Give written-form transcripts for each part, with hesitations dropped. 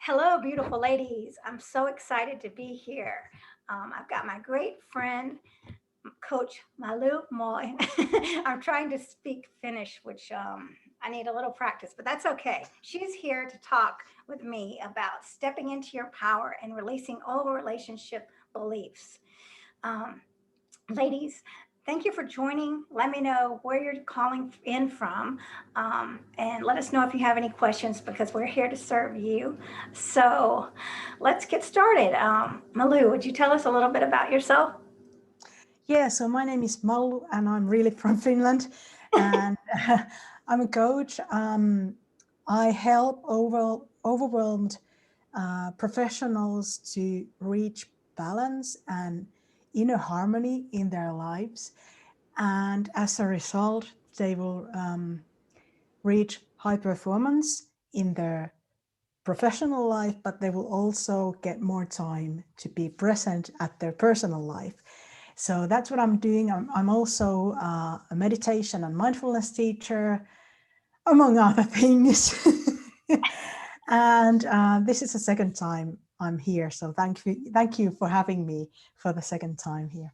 Hello, beautiful ladies. I'm so excited to be here. I've got my great friend, Coach Mallu Moi. I'm trying to speak Finnish, which I need a little practice, but that's okay. She's here to talk with me about stepping into your power and releasing old relationship beliefs. Um, Ladies, thank you for joining. Let me know where you're calling in from, and let us know if you have any questions because we're here to serve you. So let's get started. Malu, would you tell us a little bit about yourself? Yeah, so my name is Mallu and I'm really from Finland and I'm a coach. I help overwhelmed professionals to reach balance and inner harmony in their lives. And as a result, they will reach high performance in their professional life, but they will also get more time to be present at their personal life. So that's what I'm doing. I'm also a meditation and mindfulness teacher, among other things. And this is the second time I'm here. So thank you for having me for the second time here.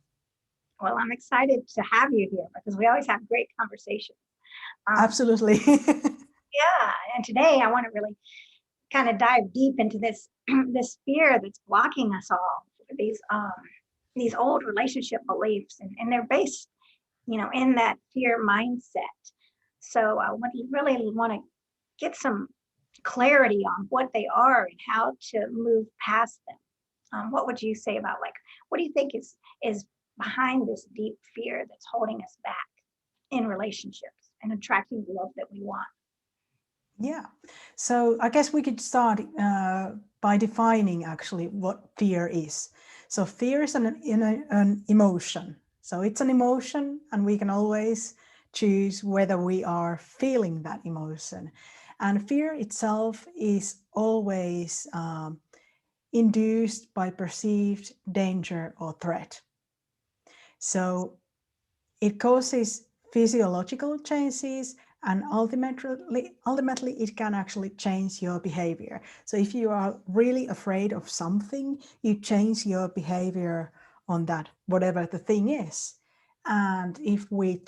Well, I'm excited to have you here because we always have great conversations. Um, Absolutely. yeah, and today I want to really kind of dive deep into this this fear that's blocking us all. These old relationship beliefs, and they're based, in that fear mindset. So I would really want to get some clarity on what they are and how to move past them. What would you say about, like, what do you think is behind this deep fear that's holding us back in relationships and attracting the love that we want? Yeah. So I guess we could start by defining actually what fear is. So fear is an emotion. So it's an emotion, and we can always choose whether we are feeling that emotion. And fear itself is always induced by perceived danger or threat. So it causes physiological changes, and ultimately it can actually change your behavior. So if you are really afraid of something, you change your behavior on that, whatever the thing is. And if we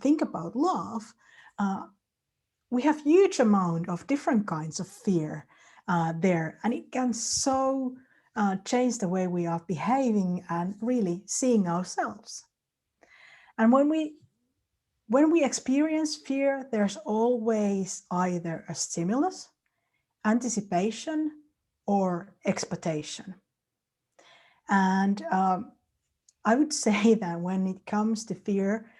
think about love, uh, we have huge amount of different kinds of fear there, and it can so change the way we are behaving and really seeing ourselves. And when we experience fear, there's always either a stimulus, anticipation, or expectation. And I would say that when it comes to fear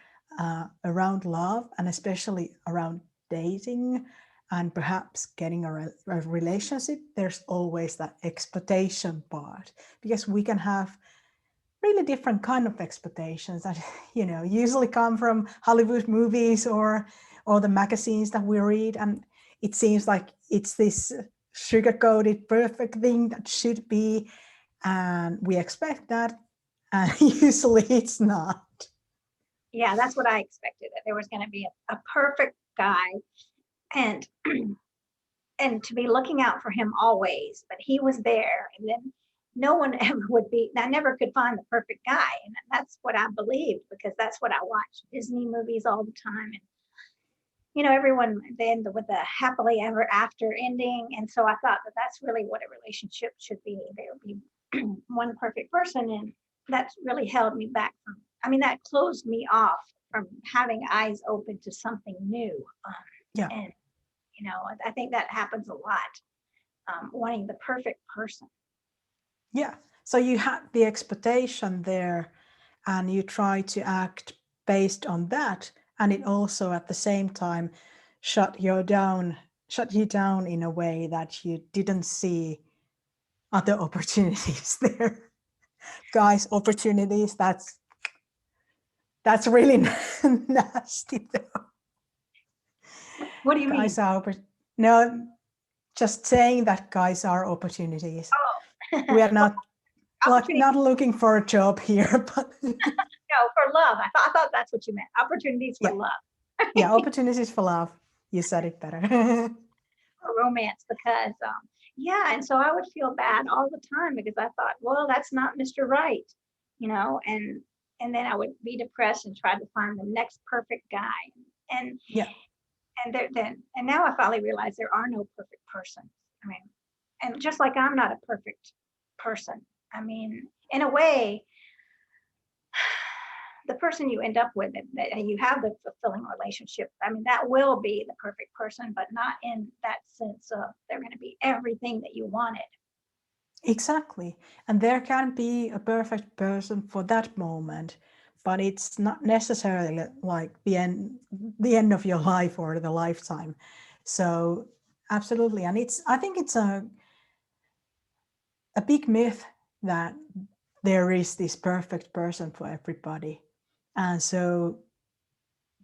around love, and especially around dating and perhaps getting a relationship, there's always that expectation part, because we can have really different kind of expectations that usually come from Hollywood movies or the magazines that we read, and it seems like it's this sugar coated perfect thing that should be, and we expect that, and usually it's not. Yeah, that's what I expected. That there was going to be a perfect guy, and and to be looking out for him always. But he was there, and then no one ever would be. I never could find the perfect guy, and that's what I believed because that's what I watch Disney movies all the time, and everyone then with the happily ever after ending. And so I thought that that's really what a relationship should be. There would be one perfect person, and that's really held me back from. I mean, that closed me off from having eyes open to something new. Yeah, And I think that happens a lot, wanting the perfect person. yeah. So you had the expectation there, and you try to act based on that, and it also at the same time shut you down in a way that you didn't see other opportunities there. Guys, opportunities, that's really nasty though. What do you mean? Guys are no, just saying that guys are opportunities. Oh, We are not like opportunity. not looking for a job here, but No, for love. I thought that's what you meant. Opportunities for yeah, love. yeah, opportunities for love. You said it better. For romance because, yeah. And so I would feel bad all the time because I thought, well, that's not Mr. Right, and then I would be depressed and try to find the next perfect guy. And Yeah, and now I finally realize there are no perfect persons. I mean, and just like I'm not a perfect person. I mean, in a way, the person you end up with and you have the fulfilling relationship, I mean, that will be the perfect person, but not in that sense of they're going to be everything that you wanted. exactly. And there can be a perfect person for that moment, but it's not necessarily like the end of your life or the lifetime. So absolutely. And I think it's a big myth that there is this perfect person for everybody. And so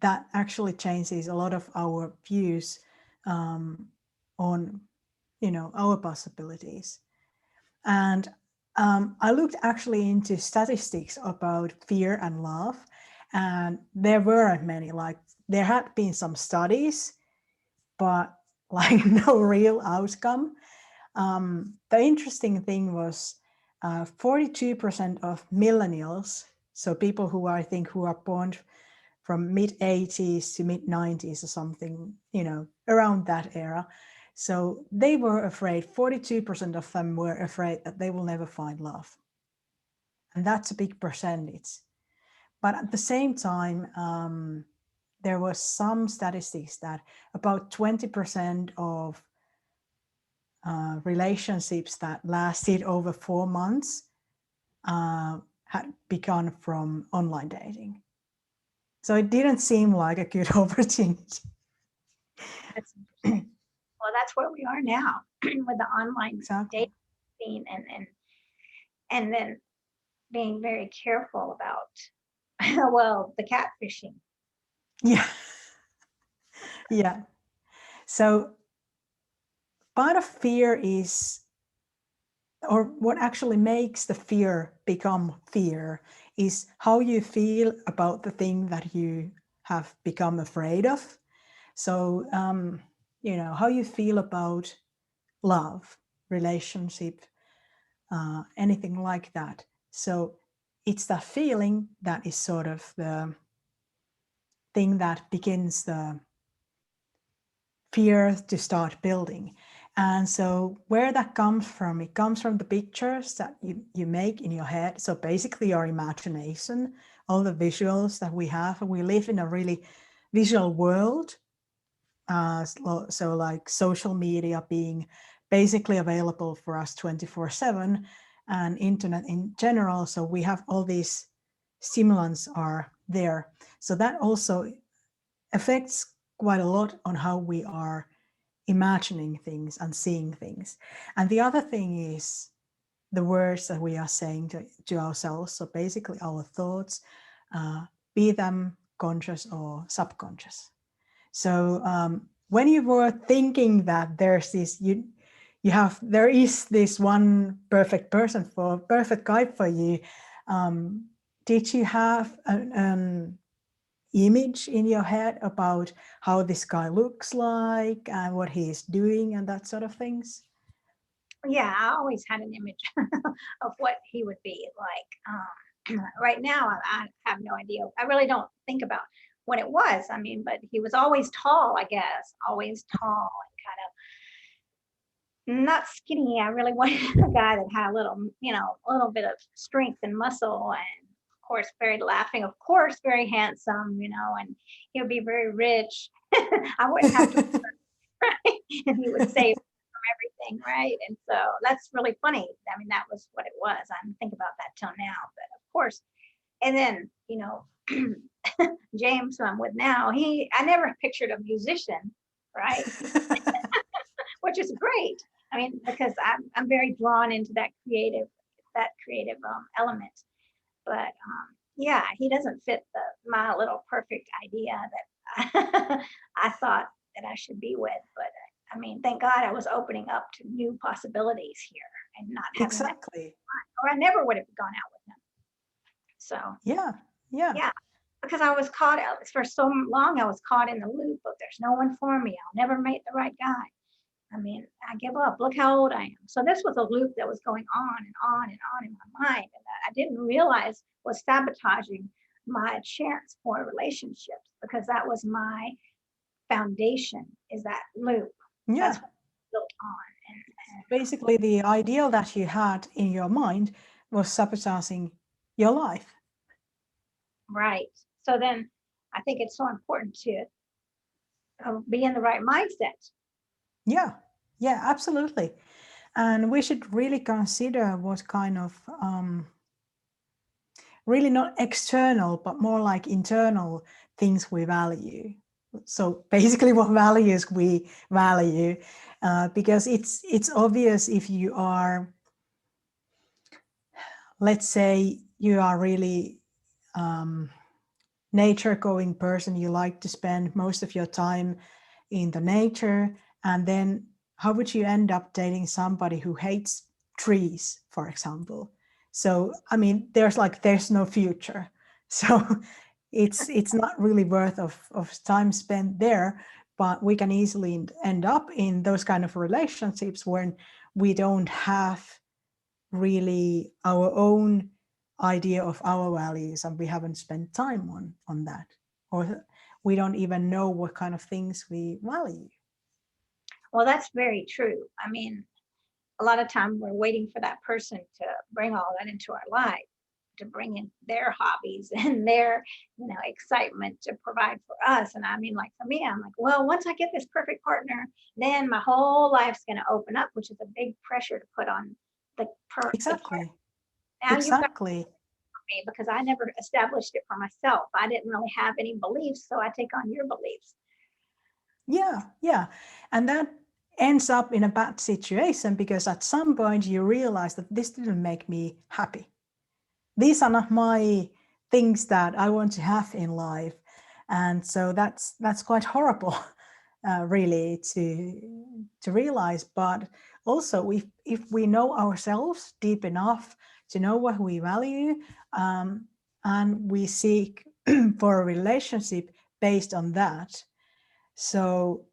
that actually changes a lot of our views on, our possibilities. And I looked actually into statistics about fear and love, and there weren't many. Like there had been some studies, but like no real outcome. The interesting thing was 42% of millennials, so people who I think who are born from mid 80s to mid 90s or something, around that era. So they were afraid, 42% of them were afraid that they will never find love. And that's a big percentage. But at the same time, there was some statistics that about 20% of relationships that lasted over 4 months had begun from online dating. So it didn't seem like a good opportunity. That's interesting. Well, that's where we are now with the online Exactly. dating and then being very careful about well, the catfishing. Yeah. Yeah. So part of fear is, or what actually makes the fear become fear, is how you feel about the thing that you have become afraid of. So, how you feel about love, relationship, anything like that. So it's that feeling that is sort of the thing that begins the fear to start building. And so where that comes from, it comes from the pictures that you make in your head. So basically your imagination, all the visuals that we have. We live in a really visual world. So like social media being basically available for us 24/7 and internet in general. So we have all these stimulants are there. So that also affects quite a lot on how we are imagining things and seeing things. And the other thing is the words that we are saying to ourselves. So basically our thoughts, be them conscious or subconscious. So when you were thinking that there's this, there is this one perfect person for perfect guy for you, did you have an image in your head about how this guy looks like and what he is doing and that sort of things? Yeah, I always had an image of what he would be like. Right now, I have no idea. I really don't think about what it was. I mean, but he was always tall, I guess, always tall and kind of not skinny. I really wanted a guy that had a little bit of strength and muscle, and of course, very laughing. Of course, very handsome. And he would be very rich. I wouldn't have to, right? And he would save everything, right? And so that's really funny. I mean, that was what it was. I don't think about that till now, but of course. And then, James, who I'm with now, I never pictured a musician, right? Which is great. I mean, because I'm very drawn into that creative element. But yeah, he doesn't fit my little perfect idea that I thought that I should be with. But I mean, thank God I was opening up to new possibilities here and not having that, Exactly. or I never would have gone out with him. So Yeah. Yeah. yeah, because I was caught out for so long. I was caught in the loop of there's no one for me. I'll never meet the right guy. I mean, I give up. Look how old I am. So this was a loop that was going on and on and on in my mind, and that I didn't realize was sabotaging my chance for relationships because that was my foundation is that loop. That's Yeah. what it's built on. And Basically, the ideal that you had in your mind was sabotaging your life. right. So then I think it's so important to be in the right mindset. Yeah. Yeah, absolutely. And we should really consider what kind of really not external, but more like internal things we value. So basically, what values we value, because it's obvious if you are, let's say, you are really nature going person, you like to spend most of your time in the nature, and then how would you end up dating somebody who hates trees, for example? So I mean, there's no future. So it's not really worth of time spent there, but we can easily end up in those kind of relationships when we don't have really our own idea of our values and we haven't spent time on that, or we don't even know what kind of things we value. Well, that's very true. I mean, a lot of time we're waiting for that person to bring all that into our life, to bring in their hobbies and their, excitement to provide for us. And I mean, like for me, I'm like, well, once I get this perfect partner, then my whole life's going to open up, which is a big pressure to put on the part. Exactly. Now you've got Exactly. me because I never established it for myself. I didn't really have any beliefs, so I take on your beliefs. Yeah, yeah. And that ends up in a bad situation because at some point you realize that this didn't make me happy. These are not my things that I want to have in life. And so that's quite horrible, really, to realize. But also, if we know ourselves deep enough to know what we value, and we seek for a relationship based on that, so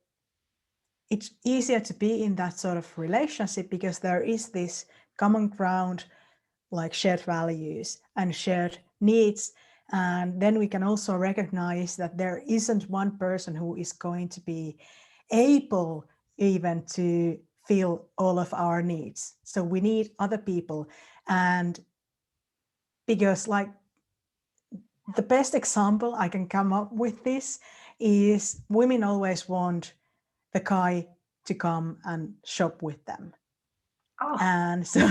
it's easier to be in that sort of relationship because there is this common ground, like shared values and shared needs. And then we can also recognize that there isn't one person who is going to be able even to fill all of our needs. So we need other people. And because, like, the best example I can come up with this is women always want the guy to come and shop with them. Oh, And so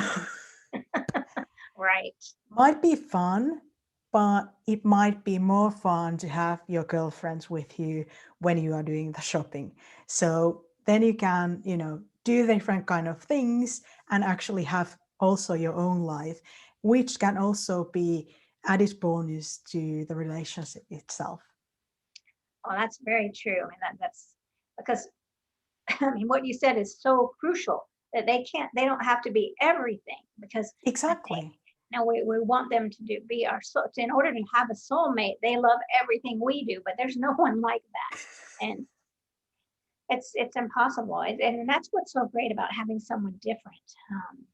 right. might be fun, but it might be more fun to have your girlfriends with you when you are doing the shopping. So then you can, do different kind of things and actually have also your own life, which can also be added bonus to the relationship itself. Well, that's very true. I mean, that's because I mean, what you said is so crucial that they don't have to be everything because I think, Exactly. we want them to be our soul. In order to have a soulmate, they love everything we do, but there's no one like that. And it's impossible. And that's what's so great about having someone different,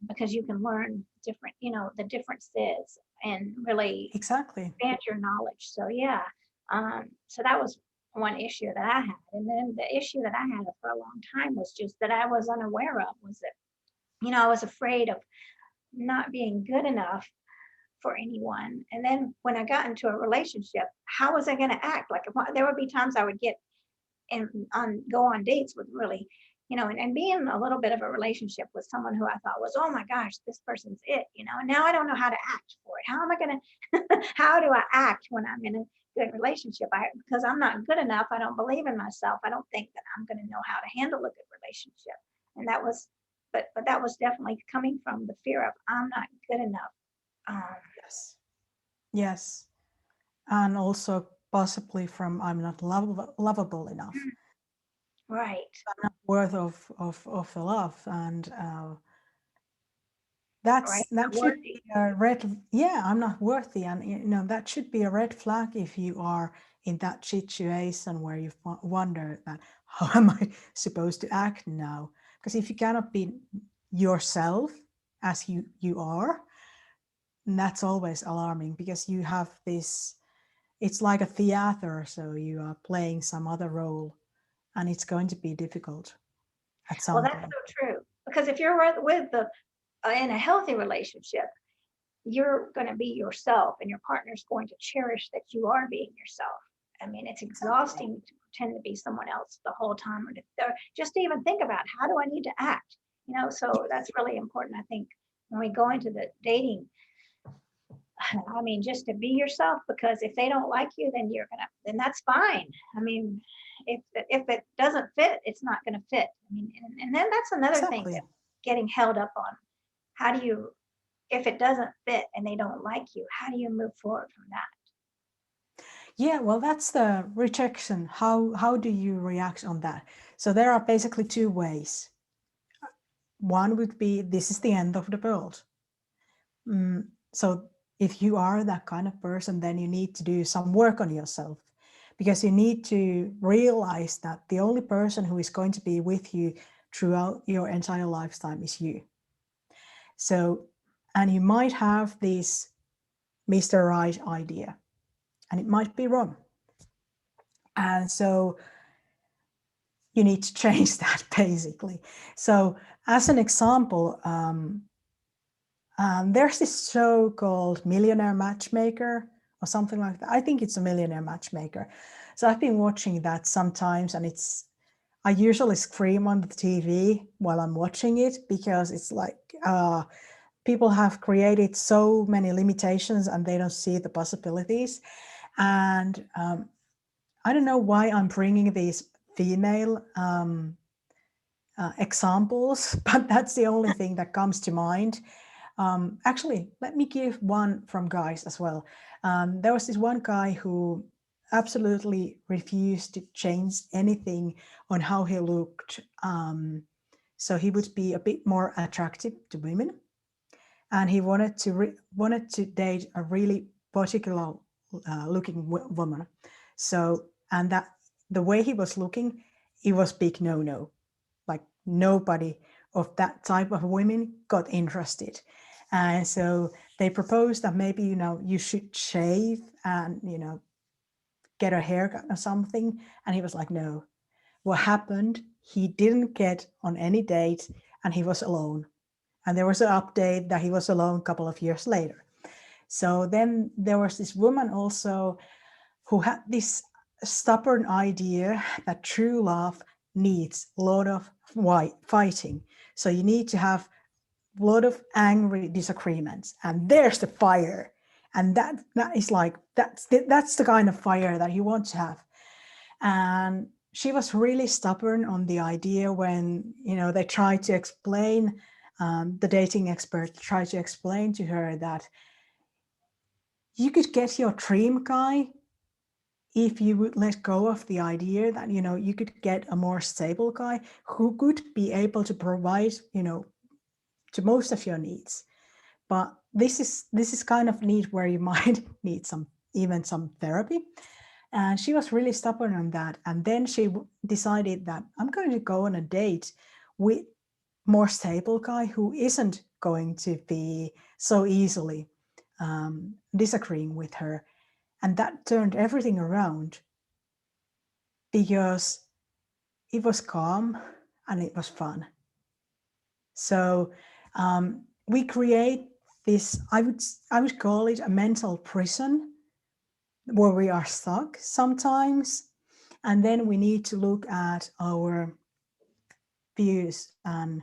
because you can learn different, the differences and really Exactly. expand your knowledge. So yeah, so that was one issue that I had, and then the issue that I had for a long time was just that I was unaware of was that I was afraid of not being good enough for anyone. And then when I got into a relationship, how was I going to act? Like there would be times I would get and go on dates with really, and be in a little bit of a relationship with someone who I thought was, oh my gosh, this person's it, and now I don't know how to act for it. How am I going to, how do I act when I'm in a good relationship? Because I'm not good enough. I don't believe in myself. I don't think that I'm going to know how to handle a good relationship. And that was, but that was definitely coming from the fear of I'm not good enough. Um, Yes. Yes. And also possibly from I'm not lovable enough, right, worth of the love. And right, that not should worthy. be a red, yeah, I'm not worthy. And that should be a red flag if you are in that situation where you wonder that how am I supposed to act now, Because if you cannot be yourself as you are, that's always alarming, because you have this, it's like a theater, so you are playing some other role, and it's going to be difficult at Well, some that's point. so true. Because if you're with the in a healthy relationship, you're going to be yourself, and your partner's going to cherish that you are being yourself. I mean, it's Exactly. exhausting to pretend to be someone else the whole time, or just to even think about how do I need to act. So that's really important. I think when we go into the dating, I mean, just to be yourself, because if they don't like you, then that's fine. I mean, if it doesn't fit, it's not gonna fit. I mean, and then that's another thing Exactly. that getting held up on. How do you, if it doesn't fit and they don't like you, how do you move forward from that? Yeah, well, that's the rejection. How do you react on that? So there are basically two ways. One would be, this is the end of the world. So if you are that kind of person, then you need to do some work on yourself, because you need to realize that the only person who is going to be with you throughout your entire lifetime is you. So, and you might have this Mr. Right idea, and it might be wrong. And so you need to change that, basically. So as an example, there's this show called Millionaire Matchmaker or something like that. I think it's a Millionaire Matchmaker. So I've been watching that sometimes, and I usually scream on the TV while I'm watching it, because it's like people have created so many limitations and they don't see the possibilities. And I don't know why I'm bringing these female examples, but that's the only thing that comes to mind. Actually, let me give one from guys as well. There was this one guy who absolutely refused to change anything on how he looked. So he would be a bit more attractive to women, and he wanted to date a really particular looking woman. So, and that the way he was looking, it was big no. Like nobody of that type of women got interested. And so they proposed that maybe, you should shave and, get a haircut or something. And he was like, no. What happened? He didn't get on any date, and he was alone. And there was an update that he was alone a couple of years later. So then there was this woman also who had this stubborn idea that true love needs a lot of fighting. So you need to have a lot of angry disagreements, and there's the fire. And that is like, that's the kind of fire that you want to have. And she was really stubborn on the idea when, they tried to explain, the dating expert tried to explain to her that you could get your dream guy if you would let go of the idea that, you could get a more stable guy who could be able to provide, to most of your needs. But this is kind of need where you might need even some therapy. And she was really stubborn on that. And then she decided that I'm going to go on a date with more stable guy who isn't going to be so easily disagreeing with her. And that turned everything around, because it was calm and it was fun. So we create this, I would call it a mental prison, where we are stuck sometimes. And then we need to look at our views and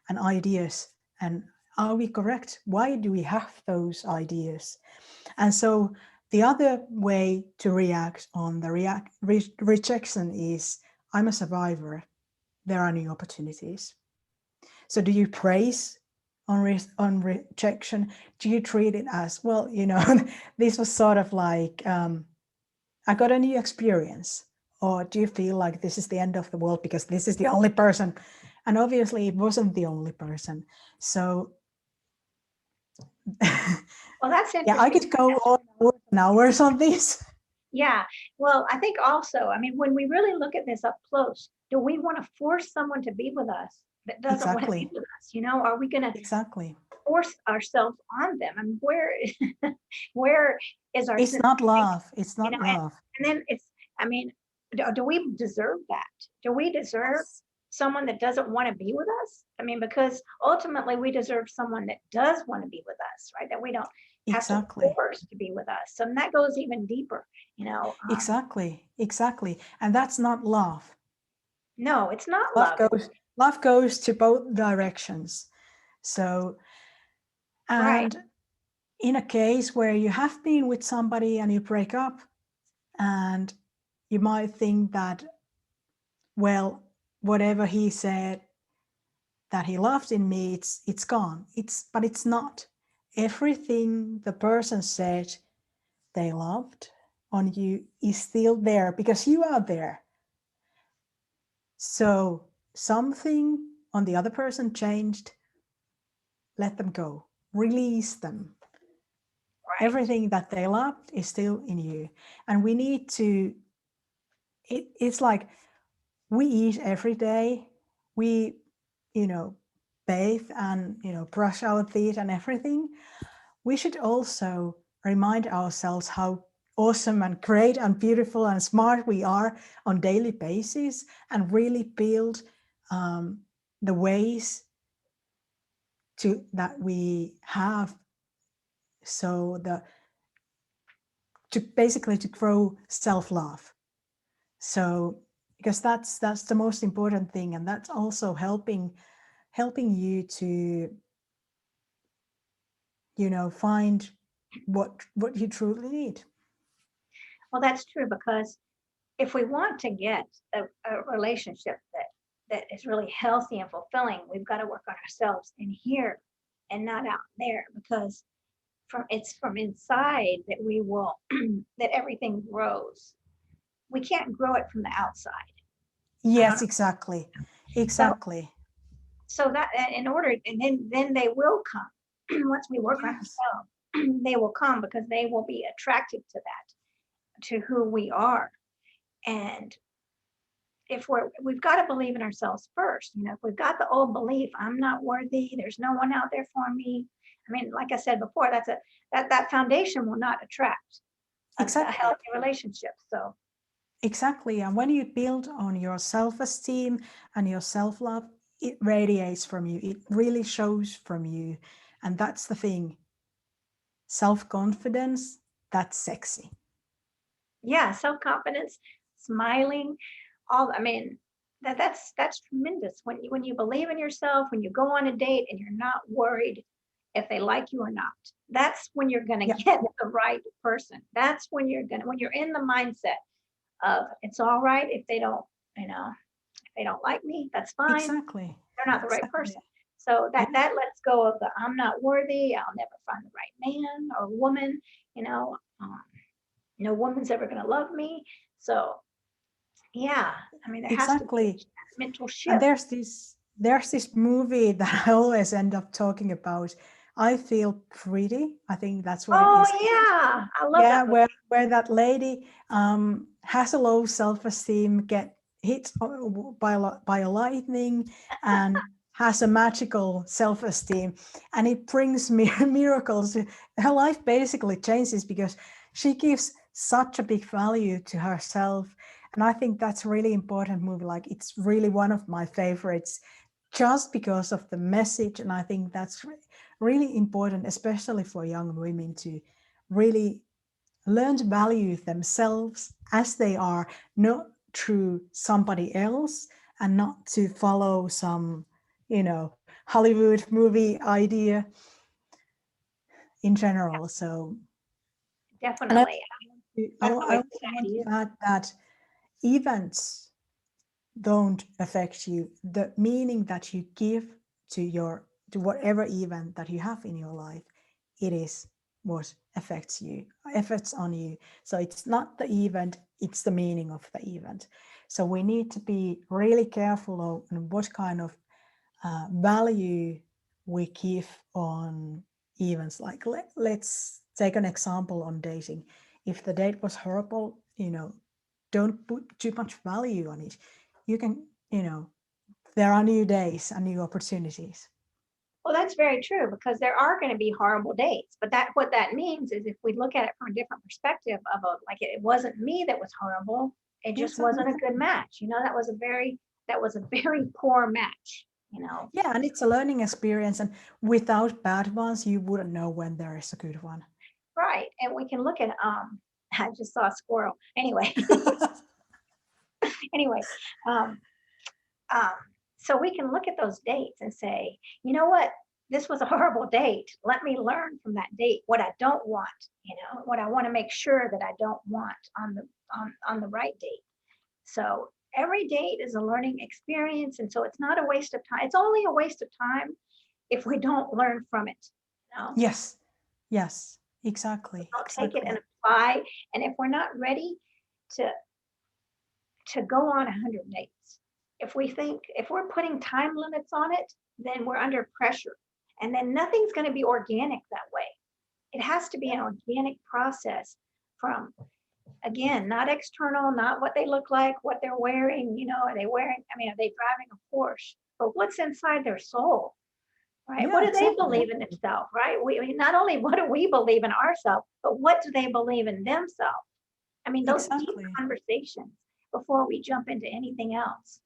ideas, and are we correct? Why do we have those ideas? And so the other way to react on the rejection is, I'm a survivor, there are new opportunities. So do you praise on rejection? Do you treat it as, well, this was sort of like, I got a new experience? Or do you feel like this is the end of the world because this is the only person? And obviously it wasn't the only person. So Well, that's yeah, I interesting. could go on hours on this. Yeah. Well, I think also, I mean, when we really look at this up close, do we want to force someone to be with us? that doesn't want to be Exactly. with us? Are we going to Exactly. force ourselves on them? And where is our It's sense not of safety? love. It's not And love. then I mean, do we deserve that? Do we deserve Yes. someone that doesn't want to be with us? I mean, because ultimately we deserve someone that does want to be with us, right? That we don't have to Exactly. force to be with us. So that goes even deeper, you know. Exactly. Exactly. And that's not love. No, it's not Love love. goes love goes to both directions. So, Right. and in a case where you have been with somebody and you break up, and you might think that, well, whatever he said that he loved in me, it's gone. But it's not. Everything the person said they loved on you is still there because you are there. So something on the other person changed, let them go, release them. Right. Everything that they loved is still in you. And we need to, it's like we eat every day. We, you know, bathe and, brush our teeth and everything. We should also remind ourselves how awesome and great and beautiful and smart we are on daily basis, and really build the ways to that we have, so to basically to grow self-love. So because that's the most important thing, and that's also helping you to find what you truly need. Well, that's true because if we want to get a relationship that is really healthy and fulfilling, we've got to work on ourselves in here and not out there, because it's from inside that we will that everything grows. We can't grow it from the outside. I don't Yes, know. exactly. So Exactly. that in order, and then they will come. Once we work on Yes. ourselves, they will come because they will be attracted to to who we are. And if we've got to believe in ourselves first. If we've got the old belief, I'm not worthy, there's no one out there for me. I mean, like I said before, that foundation will not attract a Exactly. healthy relationship. So Exactly. And when you build on your self-esteem and your self-love, it radiates from you. It really shows from you. And that's the thing. Self-confidence, that's sexy. yeah, self-confidence, smiling, I mean, that's tremendous when you believe in yourself, when you go on a date and you're not worried if they like you or not. That's when you're going Yeah, to get the right person. That's when when you're in the mindset of it's all right if they don't, if they don't like me, that's fine. exactly. They're not the right Exactly. person. So Yeah, that lets go of the I'm not worthy, I'll never find the right man or woman, you know, no woman's ever going to love me. So yeah, I mean, there has to be exactly. a mental And shift. there's this movie that I always end up talking about. I Feel Pretty. I think that's what it Oh is. yeah, I love Yeah, that movie. where that lady has a low self-esteem, get hit by a lightning, and has a magical self-esteem, and it brings miracles. Her life basically changes because she gives such a big value to herself, and I think that's a really important movie. Like, it's really one of my favorites, just because of the message, and I think that's really important, especially for young women, to really learn to value themselves as they are, not through somebody else, and not to follow some, Hollywood movie idea in general. So, and Definitely. That's I always a also good want to idea. add that events don't affect you. The meaning that you give to whatever event that you have in your life, it is what affects on you. So it's not the event, it's the meaning of the event. So we need to be really careful on what kind of value we give on events. Like, let's take an example on dating. If the date was horrible, don't put too much value on it. You can, there are new days and new opportunities. Well, that's very true because there are going to be horrible dates. But that what that means is if we look at it from a different perspective of a, like it wasn't me that was horrible, it just Yes, wasn't a good match. That was a very poor match, you know. yeah, and it's a learning experience, and without bad ones, you wouldn't know when there is a good one. Right. And we can look at I just saw a squirrel. Anyway, anyway, um, um, so we can look at those dates and say, you know what? This was a horrible date. Let me learn from that date what I don't want, you know, what I want to make sure that I don't want on the on the right date. So every date is a learning experience. And so it's not a waste of time. It's only a waste of time if we don't learn from it. You know? Yes, yes, exactly, I'll take it exactly. and apply. And if we're not ready to go on 100 dates, if we're putting time limits on it, then we're under pressure. And then nothing's going to be organic that way. It has to be an organic process from, again, not external, not what they look like, what they're wearing, you know, are they wearing, I mean, are they driving a Porsche? But what's inside their soul, right? What Yeah, do they exactly, believe in themselves, right? We not only what do we believe in ourselves, but what do they believe in themselves? I mean, those deep exactly. conversations before we jump into anything else.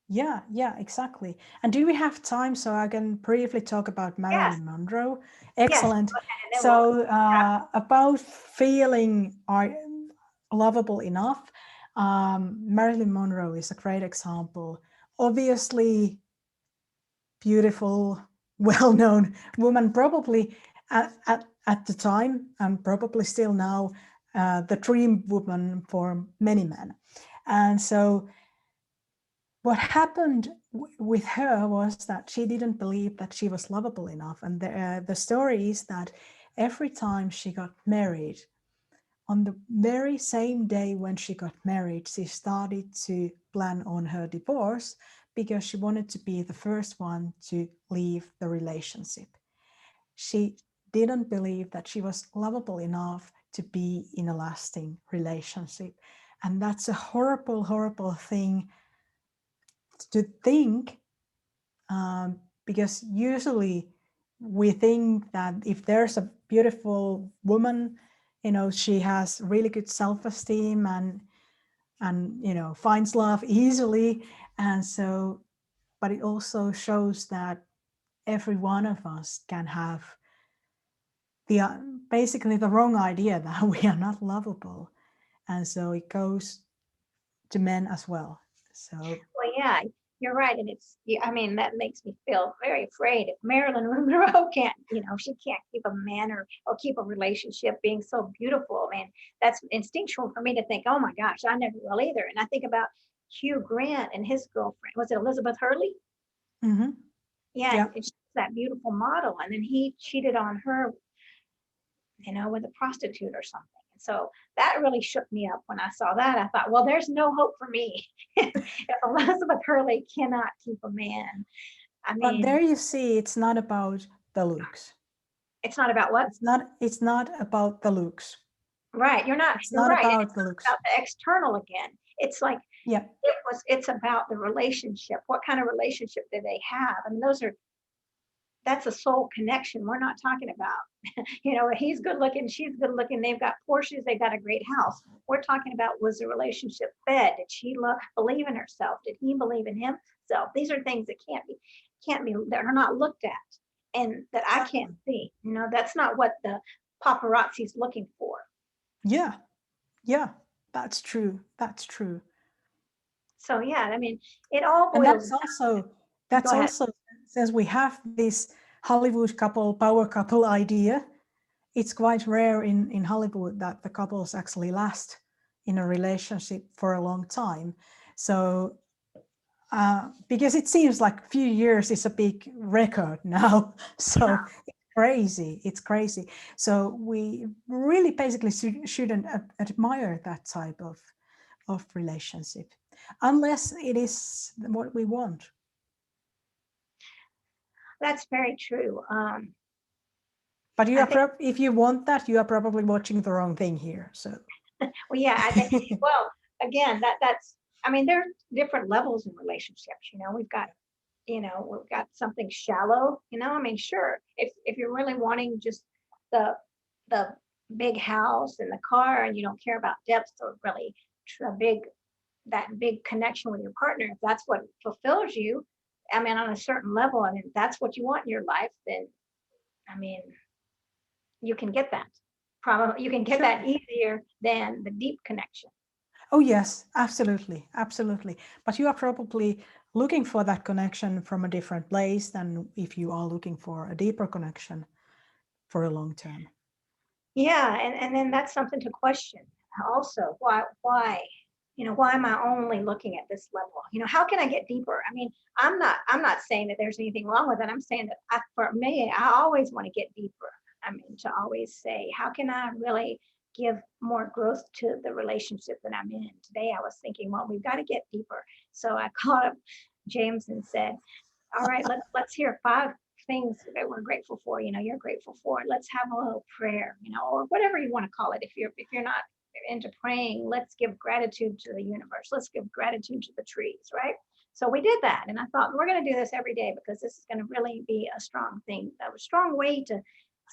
Yeah, yeah, exactly. And do we have time so I can briefly talk about Yes, Marilyn Monroe? yes. Excellent. And then we'll, So, about feeling lovable enough, Marilyn Monroe is a great example. Obviously, beautiful, well-known woman, probably at the time and probably still now, the dream woman for many men. And so what happened with her was that she didn't believe that she was lovable enough. And the story is that every time she got married, on the very same day when she got married, she started to plan on her divorce because she wanted to be the first one to leave the relationship. She didn't believe that she was lovable enough to be in a lasting relationship. And that's a horrible, horrible thing to think, because usually we think that if there's a beautiful woman, you know, she has really good self-esteem and you know, finds love easily. And so, but it also shows that every one of us can have the basically the wrong idea that we are not lovable. And so it goes to men as well. So well, yeah, you're right. And it's, yeah, I mean, that makes me feel very afraid. If Marilyn Monroe can't, you know, she can't keep a man or keep a relationship being so beautiful. I mean, that's instinctual for me to think, oh my gosh, I never will either. And I think about Hugh Grant and his girlfriend. Was it Elizabeth Hurley? mm-hmm. Yeah, Yeah. and she's that beautiful model. And then he cheated on her, you know, with a prostitute or something. And so that really shook me up when I saw that. I thought, well, there's no hope for me. If Elizabeth Hurley cannot keep a man, I But there mean, you see, it's not about the looks. it's not about what? It's not about the looks. Right. It's You're not right. And about it's the not looks. about the external again. It's like Yeah. it's about the relationship. What kind of relationship do they have? I mean, that's a soul connection. We're not talking about, you know, he's good looking, she's good looking, they've got Porsches, they've got a great house. We're talking about, was the relationship fed? Did she believe in herself? Did he believe in himself? These are things that can't be, that are not looked at and that I can't Exactly. see. You know, that's not what the paparazzi's looking for. Yeah. Yeah. That's true. That's true. So yeah, I mean, it all And boils down. Go that's ahead. also, since we have this Hollywood couple, power couple idea, it's quite rare in Hollywood that the couples actually last in a relationship for a long time. So because it seems like a few years is a big record now. So it's crazy. So we really basically shouldn't admire that type of relationship unless it is what we want. That's very true. But you I think, are if you want that, you are probably watching the wrong thing here. So well, yeah, I think, well, again, that's I mean, there are different levels in relationships. We've got something shallow, I mean, sure, if you're really wanting just the the big house and the car and you don't care about depth or really a big connection with your partner, if that's what fulfills you, I mean, on a certain level, and if that's what you want in your life, then I mean, you can get that. Probably you can get Sure. that easier than the deep connection. Oh, yes, absolutely. Absolutely. But you are probably looking for that connection from a different place than if you are looking for a deeper connection for a long term. Yeah, and then that's something to question also. Why am I only looking at this level? How can I get deeper? I mean, I'm not saying that there's anything wrong with it. I'm saying that for me, I always want to get deeper. I mean, to always say, how can I really give more growth to the relationship that I'm in? Today I was thinking, well, we've got to get deeper. So I called up James and said, all right, let's hear 5 things that we're grateful for. You're grateful for. Let's have a little prayer, or whatever you want to call it. If you're not into praying, let's give gratitude to the universe. Let's give gratitude to the trees, right? So we did that, and I thought we're going to do this every day because this is going to really be a strong thing, a strong way to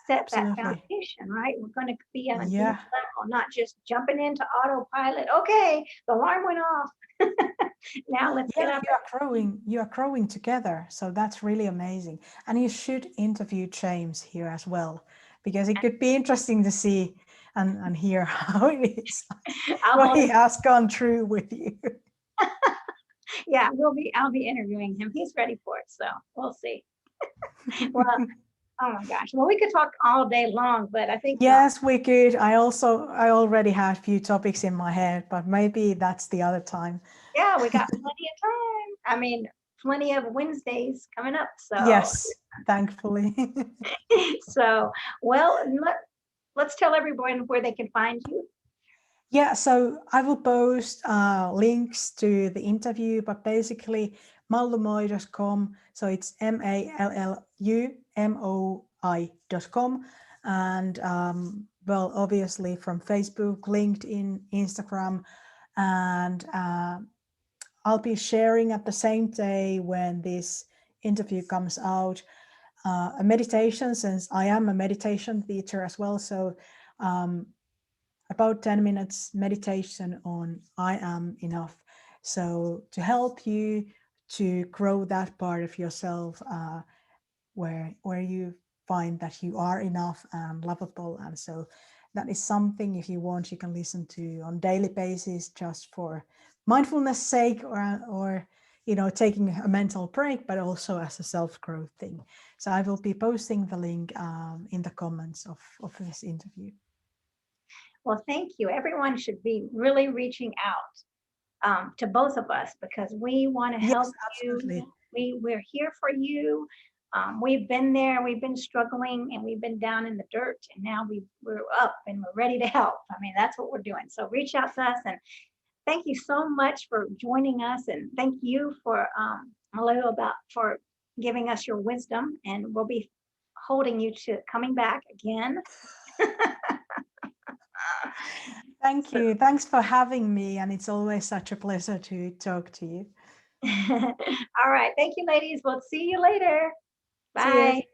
set that Absolutely. foundation, right? We're going to be on a deep Yeah. level, not just jumping into autopilot. Okay, the alarm went off. Now let's get Yeah, up. you are growing together. So that's really amazing. And you should interview James here as well, because it could be interesting to see and hear how it is, I'll what he volunteer. has gone through with you. Yeah, I'll be interviewing him. He's ready for it, so we'll see. Well, oh my gosh. Well, we could talk all day long, but I think Yes, we could. I already had a few topics in my head, but maybe that's the other time. yeah, we got plenty of time. I mean, plenty of Wednesdays coming up. So Yes, thankfully. so well, let's tell everyone where they can find you. Yeah, so I will post links to the interview, but basically mallumoi.com. So it's MALLUMOI.com. And well, obviously from Facebook, LinkedIn, Instagram. And I'll be sharing at the same day when this interview comes out a meditation, since I am a meditation teacher as well. So about 10 minutes meditation on I am enough. So to help you to grow that part of yourself where you find that you are enough and lovable. And so that is something, if you want, you can listen to on daily basis just for mindfulness sake, or taking a mental break, but also as a self-growth thing. So I will be posting the link in the comments of this interview. Well, thank you. Everyone should be really reaching out to both of us because we want to Yes, help absolutely. you. We're here for you. We've been there, we've been struggling, and we've been down in the dirt, and now we're up and we're ready to help. I mean, that's what we're doing. So reach out to us, and thank you so much for joining us, and thank you for Mallu for giving us your wisdom, and we'll be holding you to coming back again. Thank So, you. Thanks for having me. And it's always such a pleasure to talk to you. all right, thank you, ladies. We'll see you later. See you. Bye.